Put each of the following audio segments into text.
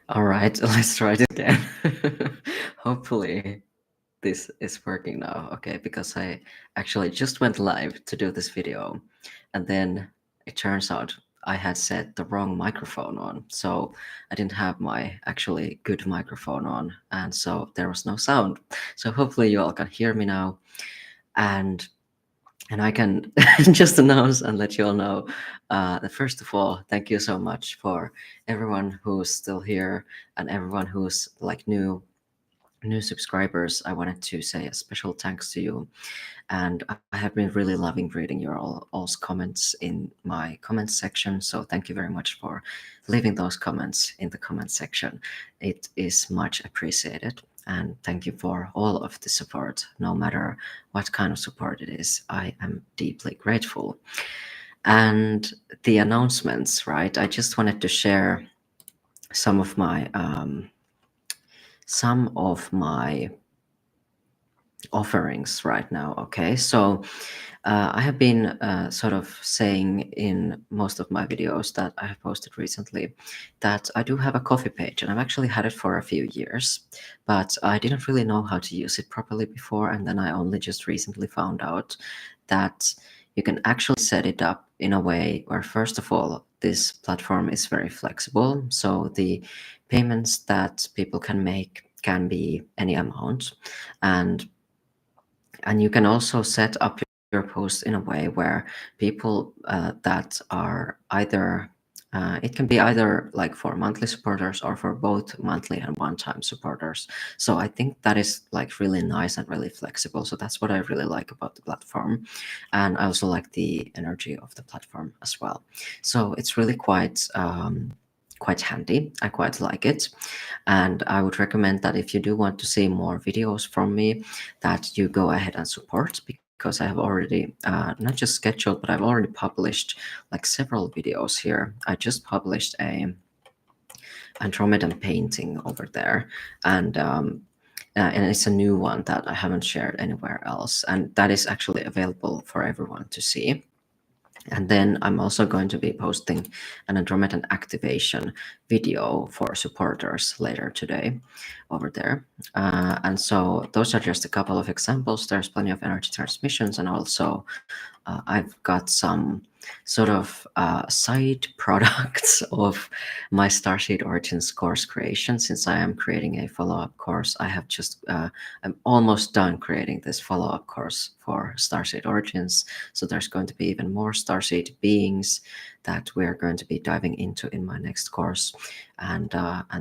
All right, let's try it again. Hopefully this is working now. Okay, because I actually just went live to do this video, and then it turns out I had set the wrong microphone on. So I didn't have my actually good microphone on, and so there was no sound. So hopefully you all can hear me now. And I can just announce and let you all know that first of all, thank you so much for everyone who's still here and everyone who's like new subscribers. I wanted to say a special thanks to you, and I have been really loving reading your all's comments in my comments section. So thank you very much for leaving those comments in the comment section. It is much appreciated. And thank you for all of the support, no matter what kind of support it is. I am deeply grateful. And the announcements, right? I just wanted to share some of my offerings right now. Okay, so I have been sort of saying in most of my videos that I have posted recently that I do have a coffee page, and I've actually had it for a few years, but I didn't really know how to use it properly before, and then I only just recently found out that you can actually set it up in a way where, first of all, this platform is very flexible, so the payments that people can make can be any amount, and you can also set up your post in a way where people that are either it can be either like for monthly supporters or for both monthly and one-time supporters. So I think that is like really nice and really flexible. So that's what I really like about the platform. And I also like the energy of the platform as well. So it's really quite handy. I quite like it. And I would recommend that if you do want to see more videos from me, that you go ahead and support, because I have already not just scheduled, but I've already published like several videos here. I just published a Andromedan painting over there, and it's a new one that I haven't shared anywhere else, and that is actually available for everyone to see. And then I'm also going to be posting an Andromedan activation video for supporters later today over there. And so those are just a couple of examples. There's plenty of energy transmissions, and also I've got some sort of side products of my Starseed Origins course creation. Since I am creating a follow-up course, I'm almost done creating this follow-up course for Starseed Origins. So there's going to be even more Starseed beings that we're going to be diving into in my next course. And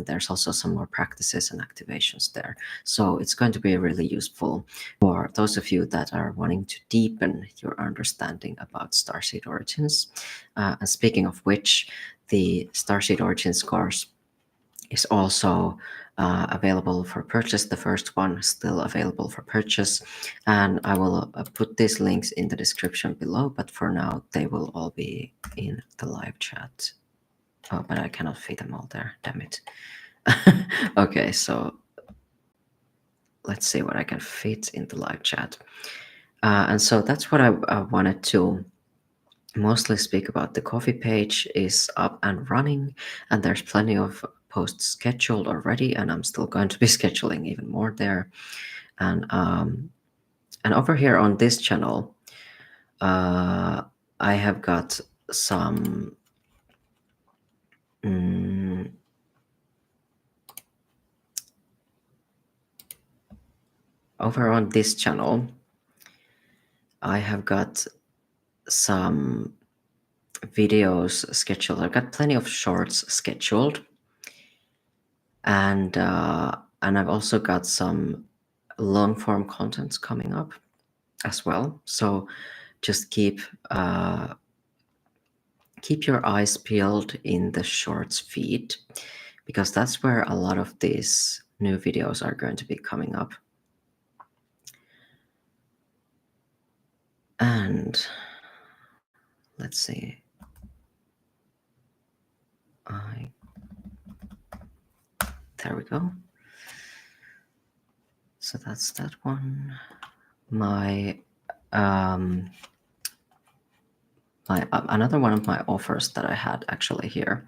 there's also some more practices and activations there. So it's going to be really useful for those of you that are wanting to deepen your understanding about Starseed Origins. And speaking of which, the Starseed Origins course is also available for purchase. The first one is still available for purchase, and I will put these links in the description below, but for now they will all be in the live chat. Oh, but I cannot fit them all there, damn it. Okay, so let's see what I can fit in the live chat. And so that's what I wanted to mostly speak about. The coffee page is up and running, and there's plenty of posts scheduled already, and I'm still going to be scheduling even more there. And over here on this channel, I have got some over on this channel, I have got some videos scheduled. I've got plenty of shorts scheduled, and I've also got some long form contents coming up as well. So just keep your eyes peeled in the shorts feed, because that's where a lot of these new videos are going to be coming up. And let's see. There we go. So that's that one. My another one of my offers that I had actually here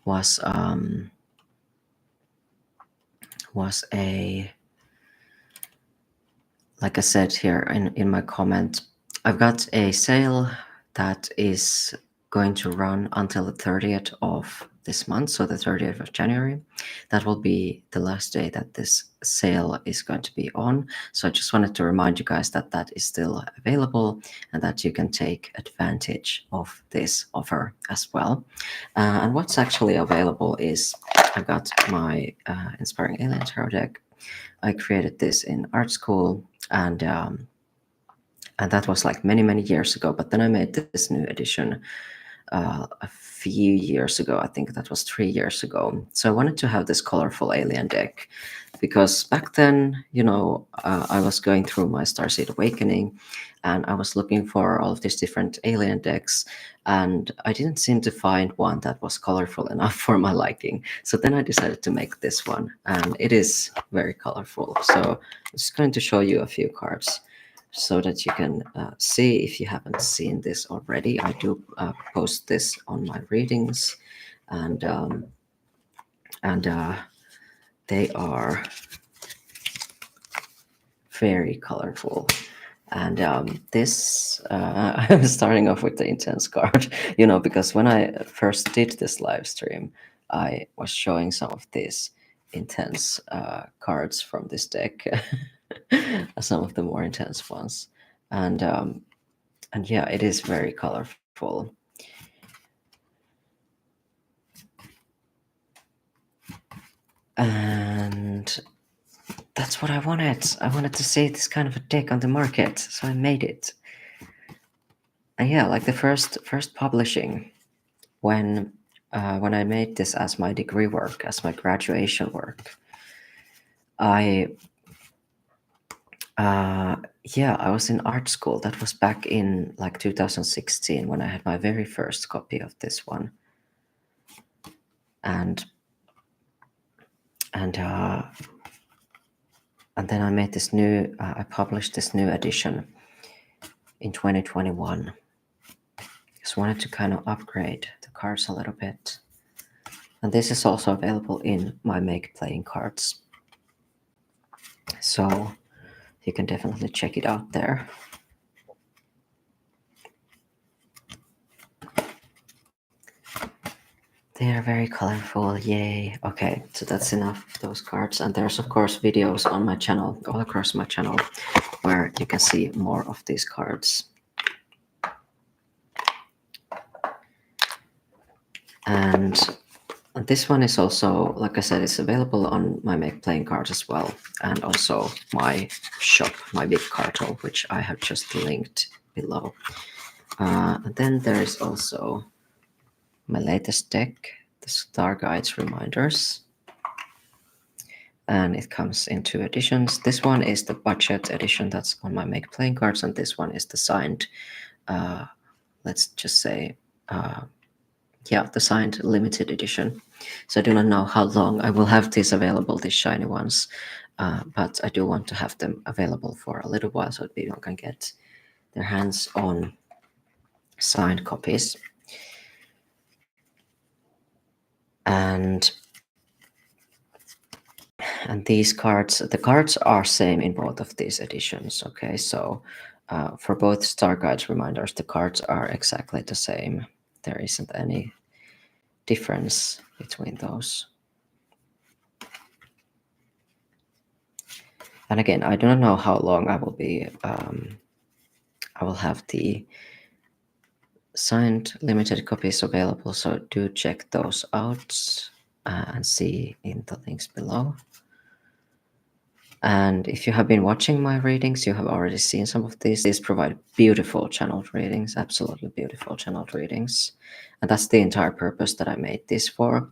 was was like I said here in my comment, I've got a sale that is going to run until the 30th of this month, so the 30th of January. That will be the last day that this sale is going to be on. So I just wanted to remind you guys that that is still available and that you can take advantage of this offer as well. And what's actually available is I've got my Inspiring Alien Tarot deck. I created this in art school, and that was like many years ago. But then I made this new edition a few years ago. I think that was 3 years ago. So I wanted to have this colorful alien deck because back then, I was going through my Starseed Awakening and I was looking for all of these different alien decks, and I didn't seem to find one that was colorful enough for my liking. So then I decided to make this one, and it is very colorful. So I'm just going to show you a few cards so that you can see if you haven't seen this already. I do post this on my readings, and they are very colorful. And this, I'm starting off with the intense card, because when I first did this live stream, I was showing some of these intense cards from this deck, some of the more intense ones. And yeah, it is very colorful. And that's what I wanted. I wanted to see this kind of a deck on the market, so I made it. And yeah, like the first publishing, when I made this as my degree work, as my graduation work, I was in art school. That was back in like 2016 when I had my very first copy of this one. And then I made this new, I published this new edition in 2021. Just wanted to kind of upgrade the cards a little bit. And this is also available in my Make Playing Cards. So you can definitely check it out there. They are very colorful, yay. Okay, so that's enough of those cards. And there's of course videos on my channel, all across my channel, where you can see more of these cards. And this one is also, like I said, it's available on my Make Playing Cards as well, and also my shop, my big cartel, which I have just linked below. And then there is also my latest deck, the Star Guides Reminders. And it comes in 2 editions. This one is the budget edition that's on my Make Playing Cards, and this one is the signed, let's just say, the signed limited edition. So I do not know how long I will have these available, these shiny ones, but I do want to have them available for a little while so people can get their hands on signed copies. And these cards, the cards are same in both of these editions. Okay, so for both Star Guides Reminders, the cards are exactly the same. There isn't any difference between those. And again, I do not know how long I will be, I will have the signed limited copies available, so do check those out and see in the links below. And if you have been watching my readings, you have already seen some of these. These provide beautiful channeled readings, absolutely beautiful channeled readings. And that's the entire purpose that I made this for.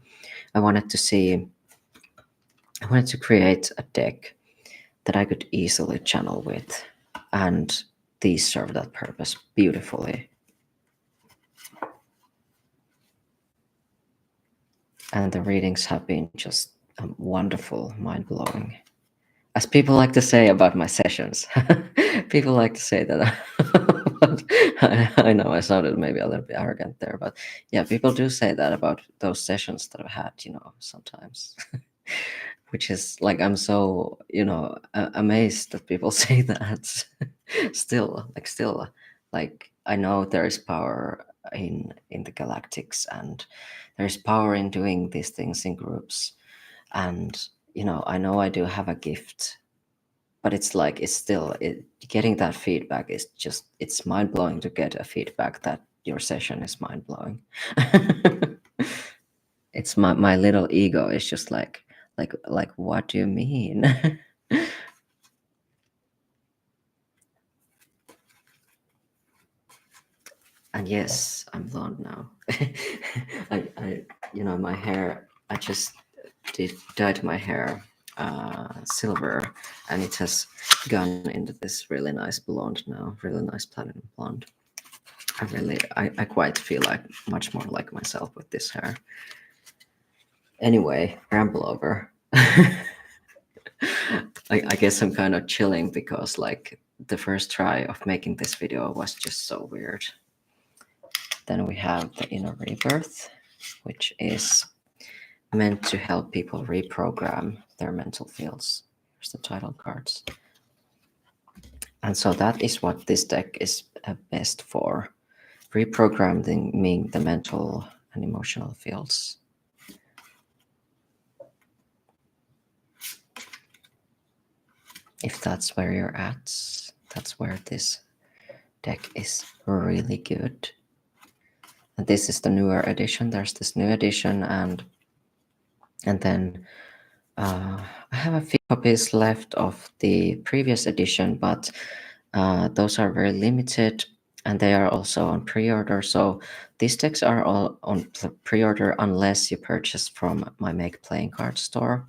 I wanted to create a deck that I could easily channel with. And these serve that purpose beautifully. And the readings have been just wonderful, mind-blowing. As people like to say about my sessions. People like to say that. I know I sounded maybe a little bit arrogant there, but yeah, people do say that about those sessions that I've had, sometimes. which is like I'm so amazed that people say that. Still, like I know there is power in the galactics, and there's power in doing these things in groups, and I know I do have a gift, but it's like it's still getting that feedback is just it's mind-blowing to get a feedback that your session is mind-blowing. It's my little ego is just like what do you mean? And yes, I'm blonde now. I my hair, I just dyed my hair silver, and it has gone into this really nice blonde now, really nice platinum blonde. I quite feel like much more like myself with this hair. Anyway, ramble over. I guess I'm kind of chilling because like the first try of making this video was just so weird. Then we have the inner rebirth, which is meant to help people reprogram their mental fields. Here's the title cards. And so that is what this deck is best for, reprogramming the mental and emotional fields. If that's where you're at, that's where this deck is really good. And this is the newer edition. There's this new edition, and then I have a few copies left of the previous edition, but those are very limited, and they are also on pre-order. So these decks are all on pre-order unless you purchase from my Make Playing Card store,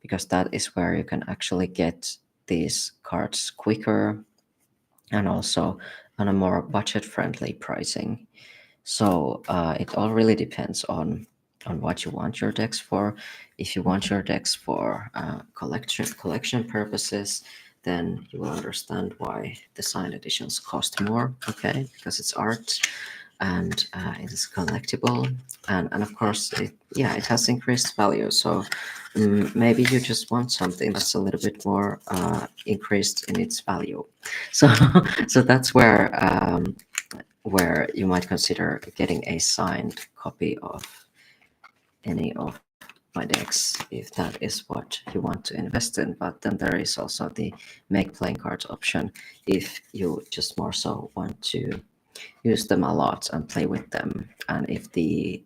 because that is where you can actually get these cards quicker and also on a more budget-friendly pricing. So it all really depends on what you want your decks for. If you want your decks for collection purposes, then you will understand why the signed editions cost more. Okay, because it's art and it is collectible, and of course it has increased value. So maybe you just want something that's a little bit more increased in its value. So so that's where you might consider getting a signed copy of any of my decks if that is what you want to invest in. But then there is also the Make Playing Cards option if you just more so want to use them a lot and play with them, and if the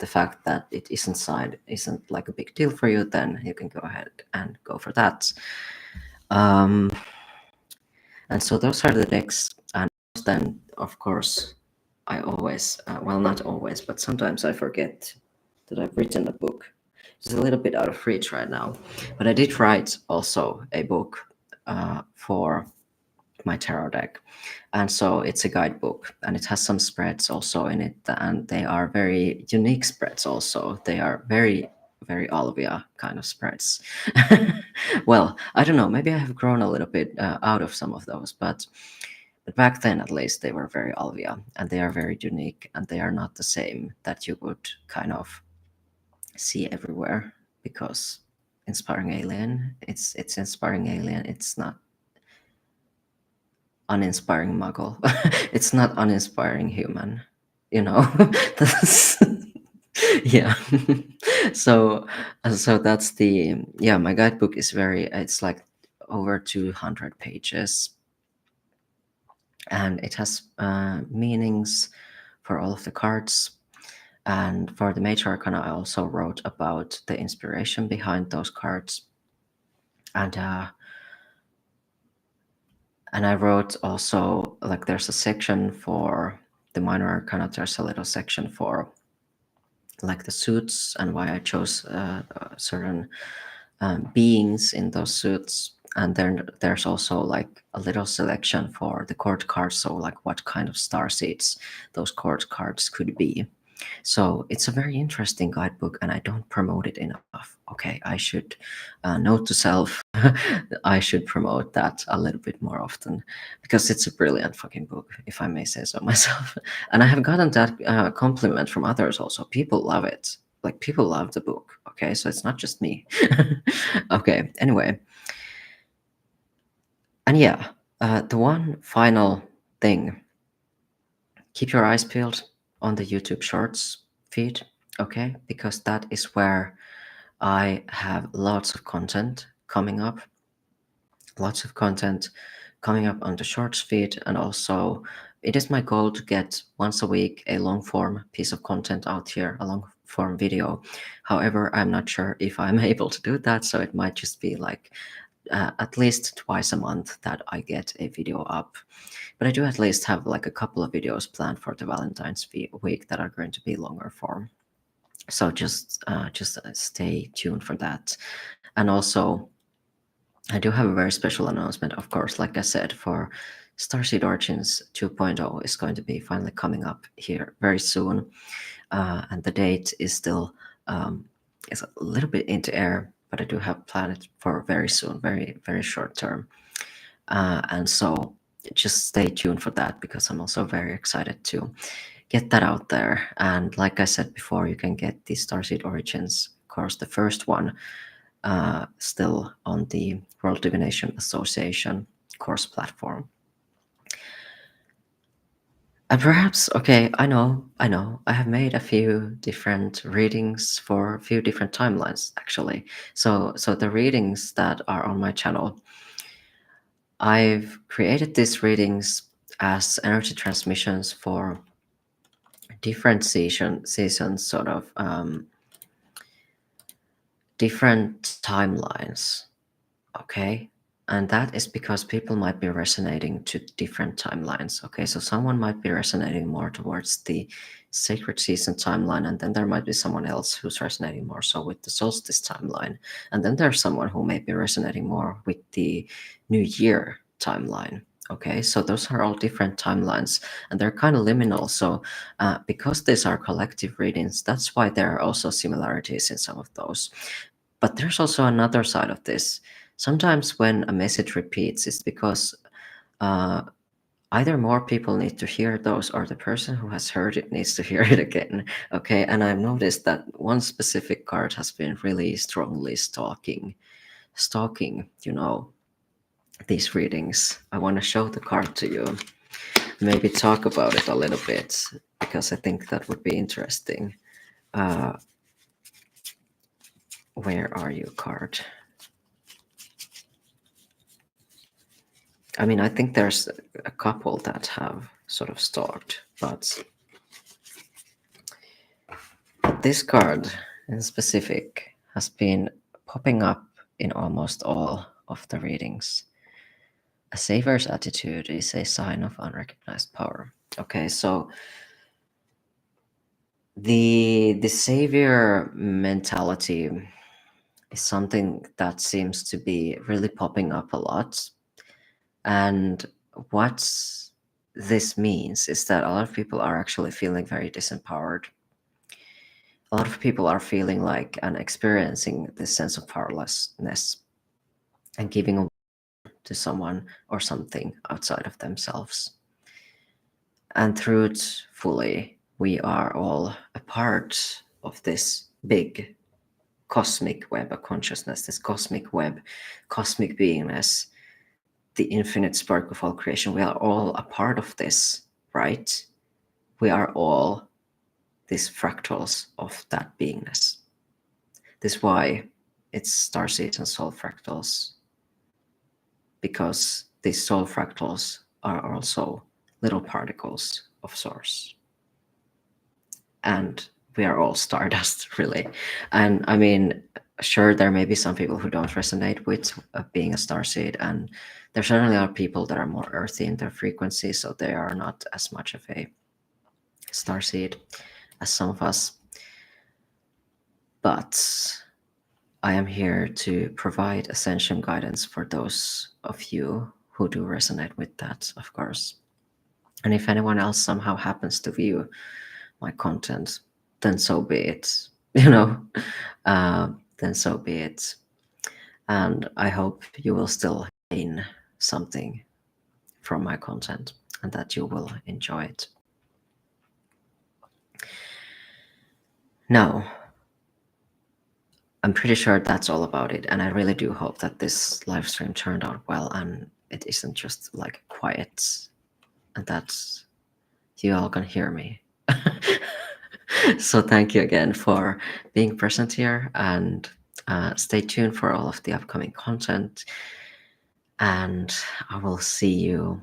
fact that it isn't signed isn't like a big deal for you, then you can go ahead and go for that. And so those are the decks. And then of course I always well, not always, but sometimes I forget that I've written a book. It's a little bit out of reach right now, but I did write also a book for my tarot deck, and so it's a guidebook, and it has some spreads also in it, and they are very unique spreads also. They are very Alvia kind of spreads. Well, I don't know, maybe I have grown a little bit out of some of those, but back then at least they were very Alvia, and they are very unique, and they are not the same that you would kind of see everywhere, because Inspiring Alien, it's Inspiring Alien, it's not uninspiring muggle. It's not uninspiring human, you know. That's yeah. So that's the my guidebook is it's like over 200 pages, and it has meanings for all of the cards. And for the Major Arcana, I also wrote about the inspiration behind those cards. And I wrote also, like, there's a section for the Minor Arcana, there's a little section for like the suits and why I chose certain beings in those suits. And then there's also like a little selection for the court cards, so like what kind of star seeds those court cards could be. So it's a very interesting guidebook, and I don't promote it enough. Okay, I should note to self, I should promote that a little bit more often, because it's a brilliant fucking book, if I may say so myself. And I have gotten that compliment from others also. People love it. Like, people love the book. Okay, so it's not just me. Okay, anyway. And yeah, the one final thing, keep your eyes peeled on the YouTube Shorts feed, okay? Because that is where I have lots of content coming up. Lots of content coming up on the Shorts feed, and also it is my goal to get once a week a long form piece of content out here, a long form video. However, I'm not sure if I'm able to do that, so it might just be like at least twice a month that I get a video up. But I do at least have like a couple of videos planned for the Valentine's week that are going to be longer form. So just stay tuned for that. And also, I do have a very special announcement, of course, like I said, for Starseed Origins 2.0 is going to be finally coming up here very soon. And the date is still is a little bit into air, but I do have planned it for very soon, very, very short term. And so just stay tuned for that, because I'm also very excited to get that out there. And like I said before, you can get the Starseed Origins course, the first one, still on the World Divination Association course platform. And perhaps, okay, I know, I have made a few different readings for a few different timelines, actually. So the readings that are on my channel, I've created these readings as energy transmissions for different seasons, sort of different timelines, okay? And that is because people might be resonating to different timelines, okay? So someone might be resonating more towards the sacred season timeline, and then there might be someone else who's resonating more so with the solstice timeline. And then there's someone who may be resonating more with the new year timeline. Okay, so those are all different timelines, and they're kind of liminal. So because these are collective readings, that's why there are also similarities in some of those. But there's also another side of this. Sometimes when a message repeats, it's because uh, either more people need to hear those, or the person who has heard it needs to hear it again. Okay, and I've noticed that one specific card has been really strongly stalking, these readings. I want to show the card to you, maybe talk about it a little bit, because I think that would be interesting. Where are you, card? I mean, I think there's a couple that have sort of stalked, but this card in specific has been popping up in almost all of the readings. A savior's attitude is a sign of unrecognized power. Okay, so the savior mentality is something that seems to be really popping up a lot. And what this means is that a lot of people are actually feeling very disempowered. A lot of people are feeling like and experiencing this sense of powerlessness and giving away to someone or something outside of themselves. And truthfully, we are all a part of this big cosmic web of consciousness, this cosmic web, cosmic beingness, the infinite spark of all creation. We are all a part of this, right? We are all these fractals of that beingness. This is why it's starseeds and soul fractals, because these soul fractals are also little particles of source. And we are all stardust, really. And I mean, sure, there may be some people who don't resonate with being a starseed, and there certainly are people that are more earthy in their frequency, so they are not as much of a starseed as some of us. But I am here to provide ascension guidance for those of you who do resonate with that, of course. And if anyone else somehow happens to view my content, then so be it. Then so be it. And I hope you will still gain something from my content and that you will enjoy it. Now, I'm pretty sure that's all about it. And I really do hope that this live stream turned out well and it isn't just like quiet and that you all can hear me. So thank you again for being present here, and stay tuned for all of the upcoming content. And I will see you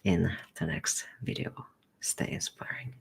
in the next video. Stay inspiring.